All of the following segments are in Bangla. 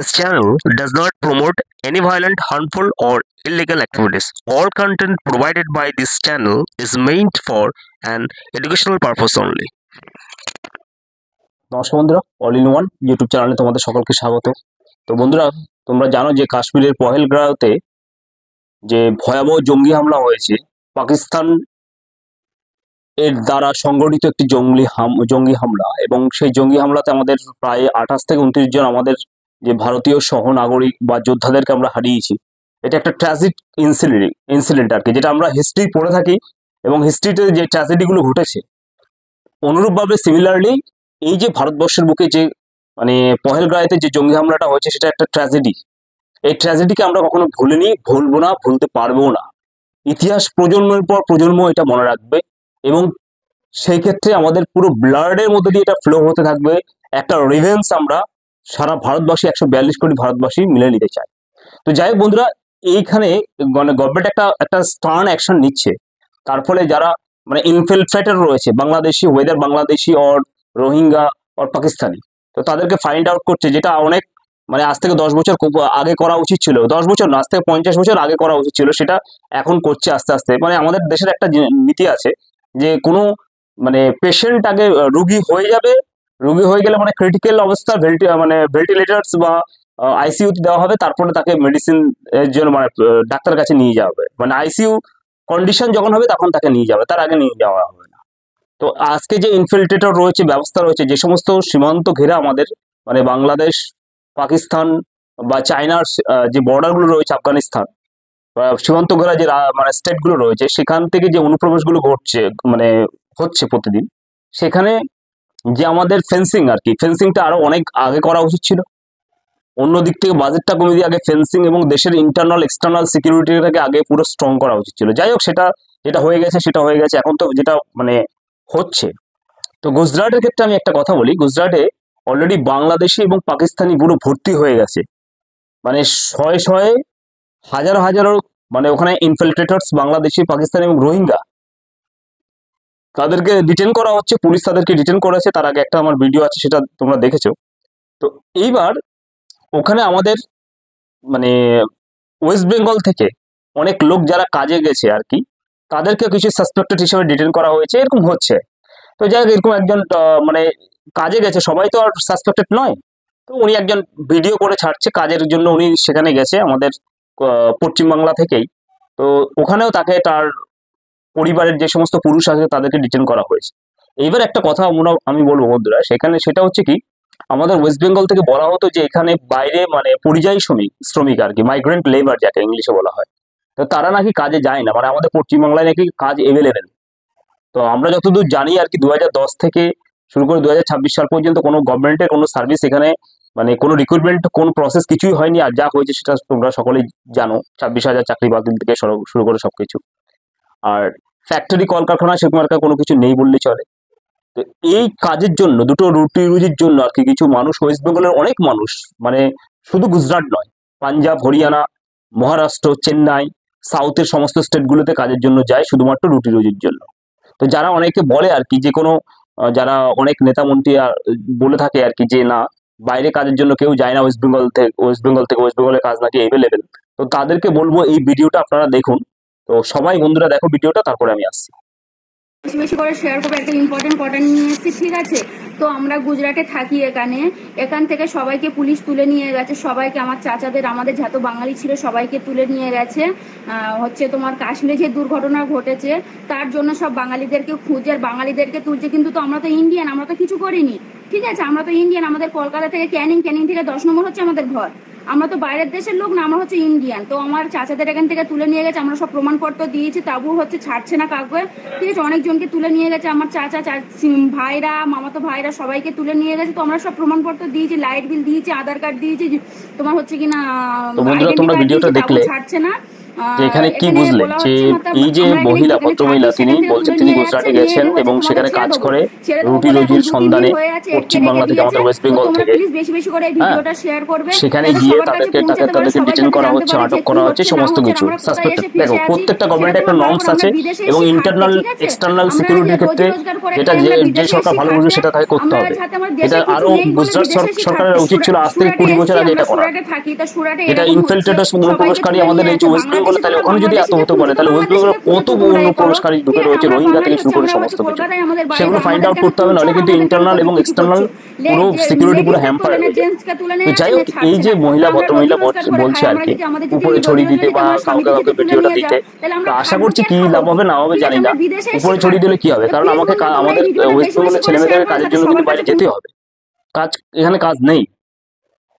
This channel does not promote any violent, harmful, or illegal activities. All content provided by this channel is meant for an educational purpose only. নমস্কার বন্ধুরা, অল ইন ওয়ান ইউটিউব চ্যানেলে তোমাদের সকলকে স্বাগত। তো বন্ধুরা, তোমরা জানো যে কাশ্মীরের পহেলগাঁওতে যে ভয়াবহ জঙ্গি হামলা হয়েছে, পাকিস্তান এর দ্বারা সংগঠিত একটি জঙ্গি হামলা, এবং সেই জঙ্গি হামলাতে আমাদের প্রায় 28 থেকে 29 জন আমাদের যে ভারতীয় সহনাগরিক বা যোদ্ধাদেরকে আমরা হারিয়েছি। এটা একটা ট্র্যাজিক ইনসিডেন্ট আর কি, যেটা আমরা হিস্ট্রি পড়ে থাকি, এবং হিস্ট্রিতে যে ট্র্যাজেডিগুলো ঘটেছে অনুরূপভাবে সিমিলারলি এই যে ভারতবর্ষের বুকে যে মানে পহেলগাঁওতে যে জঙ্গি হামলাটা হয়েছে, সেটা একটা ট্র্যাজেডি। এই ট্র্যাজেডিকে আমরা কখনো ভুলিনি, ভুলবো না, ভুলতে পারবো না। ইতিহাস প্রজন্মের পর প্রজন্ম এটা মনে রাখবে, এবং সেই ক্ষেত্রে আমাদের পুরো ব্লাডের মধ্যে দিয়ে এটা ফ্লো হতে থাকবে। একটা রিভেন্স আমরা সারা ভারতবাসী, 142 কোটি ভারতবাসী মিলে নিতে চাই। তো যাই হোক বন্ধুরা, এইখানে মানে গভর্নমেন্ট একটা স্টার্ন অ্যাকশন নিচ্ছে। তার ফলে যারা মানে ইনফিলট্রেটর রয়েছে, Bangladeshi, weather Bangladeshi or Rohingya or Pakistani, তো তাদেরকে ফাইন্ড আউট করছে, যেটা অনেক মানে আজ থেকে 10 বছর আগে করা উচিত ছিল। 10 বছর না, আজ থেকে 50 বছর আগে করা উচিত ছিল, সেটা এখন করছে আস্তে আস্তে। মানে আমাদের দেশের একটা নীতি আছে যে কোনো মানে পেশেন্ট আগে রুগী হয়ে যাবে, রুগী হয়ে গেলে মানে ক্রিটিক্যাল অবস্থা মানে ভেন্টিলেটার্স বা আইসিইউতে দেওয়া হবে, তারপরে তাকে মেডিসিন এর জন্য মানে ডাক্তার কাছে নিয়ে যাওয়া হবে। মানে আইসিইউ কন্ডিশন যখন হবে তখন তাকে নিয়ে যাবে, তার আগে নিয়ে যাওয়া হবে না। তো আজকে যে ইনফিল্ট্রেটর রয়েছে, ব্যবস্থা রয়েছে, যে সমস্ত সীমান্ত ঘেরা আমাদের মানে বাংলাদেশ, পাকিস্তান বা চায়নার যে বর্ডারগুলো রয়েছে, আফগানিস্তান সীমান্ত ঘেরা যে মানে স্টেটগুলো রয়েছে, সেখান থেকে যে অনুপ্রবেশগুলো ঘটছে মানে হচ্ছে প্রতিদিন, সেখানে যে আমাদের ফেন্সিং আর কি, ফেন্সিংটা আরো অনেক আগে করা উচিত ছিল। অন্য দিক থেকে বাজেটটা কমিয়ে দিয়ে আগে ফেন্সিং এবং দেশের ইন্টারনাল এক্সটার্নাল সিকিউরিটিটাকে আগে পুরো স্ট্রং করা উচিত ছিল। যাই হোক, সেটা যেটা হয়ে গেছে সেটা হয়ে গেছে। এখন তো যেটা মানে হচ্ছে, তো গুজরাটের ক্ষেত্রে আমি একটা কথা বলি। গুজরাটে অলরেডি বাংলাদেশি এবং পাকিস্তানি পুরো ভর্তি হয়ে গেছে, মানে শয়ে শয়ে হাজারো হাজারো মানে ওখানে ইনফিল্ট্রেটরস, বাংলাদেশি, পাকিস্তানি এবং রোহিঙ্গা, তাদেরকে ডিটেন করা হচ্ছে। পুলিশ তাদেরকে ডিটেন করেছে, তার আগে একটা আমার ভিডিও আছে, সেটা তোমরা দেখেছো। তো এইবার ওখানে আমাদের মানে ওয়েস্ট বেঙ্গল থেকে অনেক লোক যারা কাজে গেছে আর কি, তাদেরকে কিছু সাসপেক্টেড হিসেবে ডিটেন করা হয়েছে, এরকম হচ্ছে। তো যাই হোক, এরকম একজন মানে কাজে গেছে, সবাই তো আর সাসপেক্টেড নয়। তো উনি একজন ভিডিও করে ছাড়ছে কাজের জন্য, উনি সেখানে গেছে আমাদের পশ্চিমবাংলা থেকেই। তো ওখানেও তাকে তার পরিবারের যে সমস্ত পুরুষ আছে তাদেরকে ডিটেন করা হয়েছে। এইবার একটা কথা আমি বলবো বন্ধুরা, সেটা হচ্ছে কি, আমাদের ওয়েস্ট বেঙ্গল থেকে বলা হতো যে এখানে বাইরে মানে পরিযায়ী শ্রমিক আর কি, মাইগ্রেন্ট লেবার যাকে ইংলিশে বলা হয়, তো তারা নাকি কাজে যায় না। মানে আমাদের পশ্চিমবাংলায় নাকি কাজ এভেলেবেল। তো আমরা যতদূর জানি আর কি, 2010 থেকে শুরু করে 2026 সাল পর্যন্ত কোনো গভর্নমেন্টের কোনো সার্ভিস এখানে মানে কোনো রিক্রুটমেন্ট, কোনো প্রসেস কিছুই হয়নি। আর যা হয়েছে সেটা তোমরা সকলেই জানো, 26,000 চাকরি বাতিল থেকে শুরু করে সবকিছু। আর ফ্যাক্টরি, কলকারখানা সেরকম আর কোনো কিছু নেই বললেই চলে। তো এই কাজের জন্য, দুটো রুটি রুজির জন্য আর কি, কিছু মানুষ, ওয়েস্ট বেঙ্গলের অনেক মানুষ, মানে শুধু গুজরাট নয়, পাঞ্জাব, হরিয়ানা, মহারাষ্ট্র, চেন্নাই, সাউথের সমস্ত স্টেটগুলোতে কাজের জন্য যায়, শুধুমাত্র রুটি রুজির জন্য। তো যারা অনেকে বলে আর কি, যে কোনো যারা অনেক নেতা মন্ত্রী বলে থাকে আর কি, যে না বাইরে কাজের জন্য কেউ যায় না ওয়েস্ট বেঙ্গলের কাজ নাকি এভেলেবেল। তো তাদেরকে বলবো এই ভিডিওটা আপনারা দেখুন। তো সবাই বন্ধুরা দেখো ভিডিওটা, তারপরে আমি আসছি। বেশি বেশি করে শেয়ার করবো। একটা ইম্পর্টেন্ট কথা নিয়ে এসেছি, ঠিক আছে? তো আমরা গুজরাটে থাকি, এখান থেকে সবাইকে পুলিশ তুলে নিয়ে গেছে, সবাইকে, আমার চাচাদের, আমাদের যত বাঙালি ছিল সবাইকে তুলে নিয়ে গেছে। হচ্ছে তোমার কাশ্মীরে যে দুর্ঘটনা ঘটেছে তার জন্য সব বাঙালিদেরকে খুঁজে, আর বাঙালিদেরকে তুলছে। কিন্তু তো আমরা তো ইন্ডিয়ান, আমরা তো কিছু করিনি, ঠিক আছে? আমরা তো ইন্ডিয়ান, আমাদের কলকাতা থেকে ক্যানিং থেকে 10 নম্বর হচ্ছে আমাদের ঘর। আমরা তো বাইরের দেশের লোক না, আমরা হচ্ছে ইন্ডিয়ান। তো আমার চাচাদের এখান থেকে তুলে নিয়ে গেছে, আমরা সব প্রমাণপত্র দিয়েছি, তাবু হচ্ছে ছাড়ছে না কাউকে, ঠিক আছে? অনেকজনকে তুলে নিয়ে গেছে, আমার চাচা, ভাইরা, মামাতো ভাইরা সবাইকে তুলে নিয়ে গেছে। তো আমরা সব প্রমাণপত্র দিয়েছি, লাইট বিল দিয়েছি, আধার কার্ড দিয়েছি, তোমার হচ্ছে কিনা তো বন্ধুরা তোমরা ভিডিওটা দেখলে, ছাড়ছে না। যে এখানে কি এখানে বুঝলেন বলা যে হচ্ছে মাত্র এই যে আমরা এখানে মহিলা যেখানে ভদ্রমহিলা থাকি তিনি সেখান থেকে বলছেন তুলে তিনি নিয়ে গুজরাটে যাচ্ছে, গেছেন নিয়ে এবং বলছে সেখানে তোমাদের কাজ ছেড়ে করে দেবো রুটি বলে এখন রুজির 2-3 দিন সন্ধানে হয়ে আছে, আটকে পশ্চিম রেখে বাংলা থেকে দিয়েছে। আমাদের ওয়েস্ট তো বেঙ্গল তোমরা থেকে, প্লিজ বেশি বেশি করে এই হ্যাঁ, ভিডিওটা শেয়ার করবে সেখানে যাতে গিয়ে সবার কাছে পৌঁছাতে পারে, তাদেরকে সবাই ডিটেন যাতে করা জানতে হচ্ছে, পারে যে আটক কি করা হচ্ছে, হচ্ছে না সমস্ত হচ্ছে, কিছু আমরা কোথায় সাসপেক্টেড। এসে দেখো ফেসে আছি প্রত্যেকটা সেটা গভর্নমেন্টের একটা তোমরা ভালো নর্মস করে। আমরা আছে বিদেশে এবং এসেছি থাকতে, ইন্টারনাল ঠিক আছে? এক্সটার্নাল আমরা যে সিকিউরিটির রোজি ক্ষেত্রে রোজগার করে যেটা খাই, যে আমরা যে বিদেশে সরকার এসেছি ভালো বুঝবে থাকতে। সেটা তাকে করতে আমরা হবে। যাতে আমার এটা দেশে কিছু আরো নেই বলে গুজরাট বিদেশে এসেছি সরকারের থাকতে। উচিত ছিল আজ থেকে সুরাটে 20 বছর এসেছি, আগে আমরা এটা করা। সুরাটে থাকি, তা সুরাটে যেটা এরকম হচ্ছে। ইনফিল্ট্রেটার্স সবাইকে অনুপ্রবেশকারী তুলে আমাদের নিয়ে এই যে যাচ্ছে ওয়েস্ট বেঙ্গলে, বাংলাদেশে। তাহলে তোমরা ওখানে যদি এত বাংলাদেশিদের হতে খুঁজে পারে তো তাহলে ওয়েস্ট বাংলাদেশিদের বেঙ্গলে খুঁজে কত তো তোমরাই করো, অনুপ্রবেশকারী ঠিক ঢুকে আছে? রয়েছে, আমরা রোহিঙ্গা থেকে বাঙালি শুরু হচ্ছে, করে আমরা হচ্ছে সমস্ত কিছু। কলকাতায় আমাদের বাড়ি, সেগুলো তো ফাইন্ড আমাদের আউট কেন করতে হবে, তুলছো? নাহলে কিন্তু আমাদের কেন ইন্টারনাল কত এবং কিছু এক্সটার্নাল করছো? পুরো সিকিউরিটি পুরো হ্যাম্পার হয়ে যাবে। জেন্টসকে তুলে তো নিয়ে যাই যাচ্ছে, হোক, এই ছাড়ছে যে না। তো মহিলা আমরা রোজি ভদ্রমহিলা রোজগার করে বলছে খাই, আর আমরা কি যদি আমাদের যদি উপরে এই রোজি ছড়িয়ে দিতে রোজগার বা আমার স্বামী কাউকে যদি কাউকে তুলে ভিডিওটা নিয়ে দিতে, যায়, তাহলে তো আমরা আশা খাবো করছি কি, কি খাবো লাভ কি? হবে না হবে ঠিক আছে? জানি না। আমরা বিদেশে এসেছি উপরে ছড়িয়ে থাকতে। দিলে কি হবে, তো কারণ প্লিজ আমাকে বন্ধুরা, তোমরা আমাদের এই ভিডিওটা ওয়েস্ট বেশি বেশি বেঙ্গলের করে ছেলে শেয়ার মেয়েদের করো কাজের যাতে জন্য কিন্তু সবার বাইরে কাছে যেতে হবে। কাজ এখানে কাজ নেই।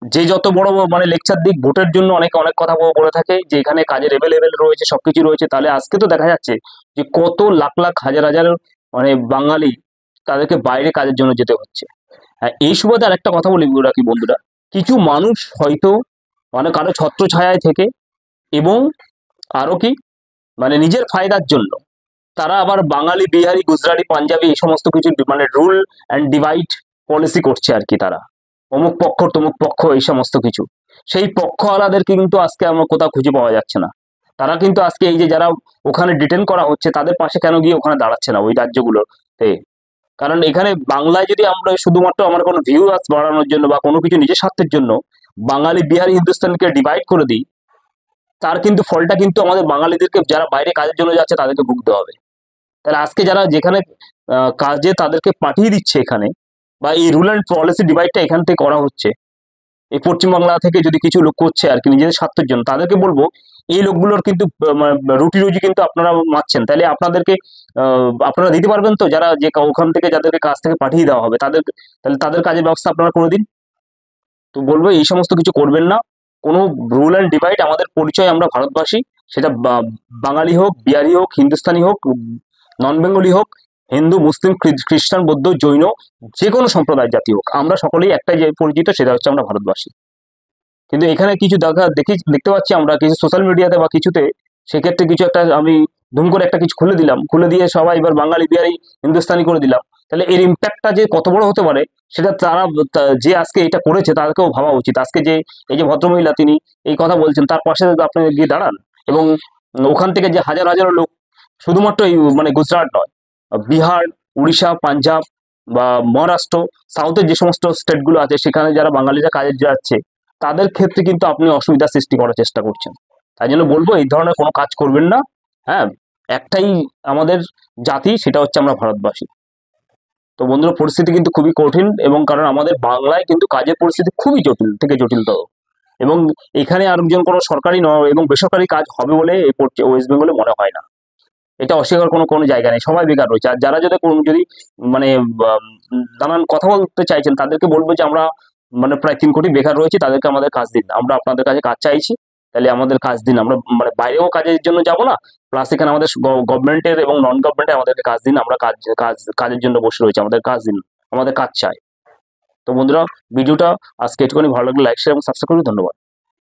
যে যত বড় মানে লেকচার দিক ভোটের জন্য অনেকে অনেক কথা বলে থাকে যে এখানে কাজের এভেলেবেল রয়েছে, সবকিছু রয়েছে, তাহলে আজকে তো দেখা যাচ্ছে যে কত লাখ লাখ হাজার হাজার মানে বাঙালি তাদেরকে বাইরে কাজের জন্য যেতে হচ্ছে। হ্যাঁ, এই সুবাদে আর একটা কথা বলি রাখি বন্ধুরা, কিছু মানুষ হয়তো মানে কারো ছত্রছায়ায় থেকে এবং আরো কি মানে নিজের ফায়দার জন্য তারা আবার বাঙালি, বিহারি, গুজরাটি, পাঞ্জাবি এই সমস্ত কিছু মানে রুল অ্যান্ড ডিভাইড পলিসি করছে আর কি। তারা অমুক পক্ষ তমুক পক্ষ এই সমস্ত কিছু, সেই পক্ষওয়ালাদেরকে কিন্তু আজকে আমার কোথাও খুঁজে পাওয়া যাচ্ছে না। তারা কিন্তু আজকে এই যে যারা ওখানে ডিটেন করা হচ্ছে তাদের পাশে কেন গিয়ে ওখানে দাঁড়াচ্ছে না ওই রাজ্যগুলোতে? কারণ এখানে বাংলায় যদি আমরা শুধুমাত্র আমার কোনো ভিউয়ার্স বাড়ানোর জন্য বা কোনো কিছু নিজের স্বার্থের জন্য বাঙালি, বিহারি, হিন্দুস্তানকে ডিভাইড করে দিই, তার কিন্তু ফলটা কিন্তু আমাদের বাঙালিদেরকে যারা বাইরে কাজের জন্য যাচ্ছে তাদেরকে ভুগতে হবে। তাহলে আজকে যারা যেখানে কাজে তাদেরকে পাঠিয়ে দিচ্ছে এখানে, বা এই রুল অ্যান্ড পলিসি ডিভাইডটা এখান থেকে করা হচ্ছে, এই পশ্চিমবাংলা থেকে যদি কিছু লোক করছে আর কি নিজেদের স্বার্থের জন্য, তাদেরকে বলবো এই লোকগুলোর কিন্তু রুটি রুজি কিন্তু আপনারা মারছেন, তাহলে আপনাদেরকে আপনারা দিতে পারবেন তো? যারা যে ওখান থেকে যাদেরকে কাজ থেকে পাঠিয়ে দেওয়া হবে তাদের, তাহলে তাদের কাজের ব্যবস্থা আপনারা করে দিন। তো বলবো এই সমস্ত কিছু করবেন না। কোনো রুল অ্যান্ড ডিভাইড, আমাদের পরিচয় আমরা ভারতবাসী, সেটা বাঙালি হোক, বিহারি হোক, হিন্দুস্তানি হোক, নন বেঙ্গলি হোক, হিন্দু, মুসলিম, খ্রিস্টান, বৌদ্ধ, জৈন, যে কোনো সম্প্রদায়ের জাতি হোক, আমরা সকলেই একটাই যে পরিচিত, সেটা হচ্ছে আমরা ভারতবাসী। কিন্তু এখানে কিছু দেখতে পাচ্ছি আমরা কিছু সোশ্যাল মিডিয়াতে বা কিছুতে, সেক্ষেত্রে কিছু একটা আমি ধুম করে একটা কিছু খুলে দিলাম, খুলে দিয়ে সবাই এবার বাঙালি, বিহারি, হিন্দুস্তানি করে দিলাম, তাহলে এর ইম্প্যাক্টটা যে কত বড় হতে পারে সেটা তারা যে আজকে এটা করেছে তাদেরকেও ভাবা উচিত। আজকে যে এই যে ভদ্রমহিলা তিনি এই কথা বলছেন, তার পাশে আপনি গিয়ে দাঁড়ান এবং ওখান থেকে যে হাজার হাজার লোক, শুধুমাত্র এই মানে গুজরাট নয়, বিহার, উড়িষ্যা, পাঞ্জাব বা মহারাষ্ট্র, সাউথের যে সমস্ত স্টেটগুলো আছে সেখানে যারা বাঙালিরা কাজে যাচ্ছে তাদের ক্ষেত্রে কিন্তু আপনি অসুবিধা সৃষ্টি করার চেষ্টা করছেন। তাই জন্য বলবো এই ধরনের কোনো কাজ করবেন না। হ্যাঁ, একটাই আমাদের জাতি, সেটা হচ্ছে আমরা ভারতবাসী। তো বন্ধুরা, পরিস্থিতি কিন্তু খুবই কঠিন, এবং কারণ আমাদের বাংলায় কিন্তু কাজের পরিস্থিতি খুবই জটিল থেকে জটিলতর, এবং এখানে আর একজন কোনো সরকারি এবং বেসরকারি কাজ হবে বলে এই ওয়েস্ট বেঙ্গলে মনে হয় না। এটা অস্বীকার কোনো জায়গা নেই, সবাই বেকার রয়েছে। আর যারা যদি মানে নানান কথা বলতে চাইছেন তাদেরকে বলবো যে আমরা মানে প্রায় 3 কোটি বেকার রয়েছে, তাদেরকে আমাদের কাজ দিন, আমরা আপনাদের কাছে কাজ চাইছি, তাহলে আমাদের কাজ দিন। আমরা মানে বাইরেও কাজের জন্য যাব না, প্লাস এখানে আমাদের গভর্নমেন্টের এবং নন গভর্নমেন্টের আমাদেরকে কাজ দিন, আমরা কাজের জন্য বসে রয়েছে, আমাদের কাজ দিন, আমাদের কাজ চাই। তো বন্ধুরা, ভিডিওটা আজকে একটুখানি ভালো লাগলে লাইক, শেয়ার এবং সাবস্ক্রাইব করুন। ধন্যবাদ।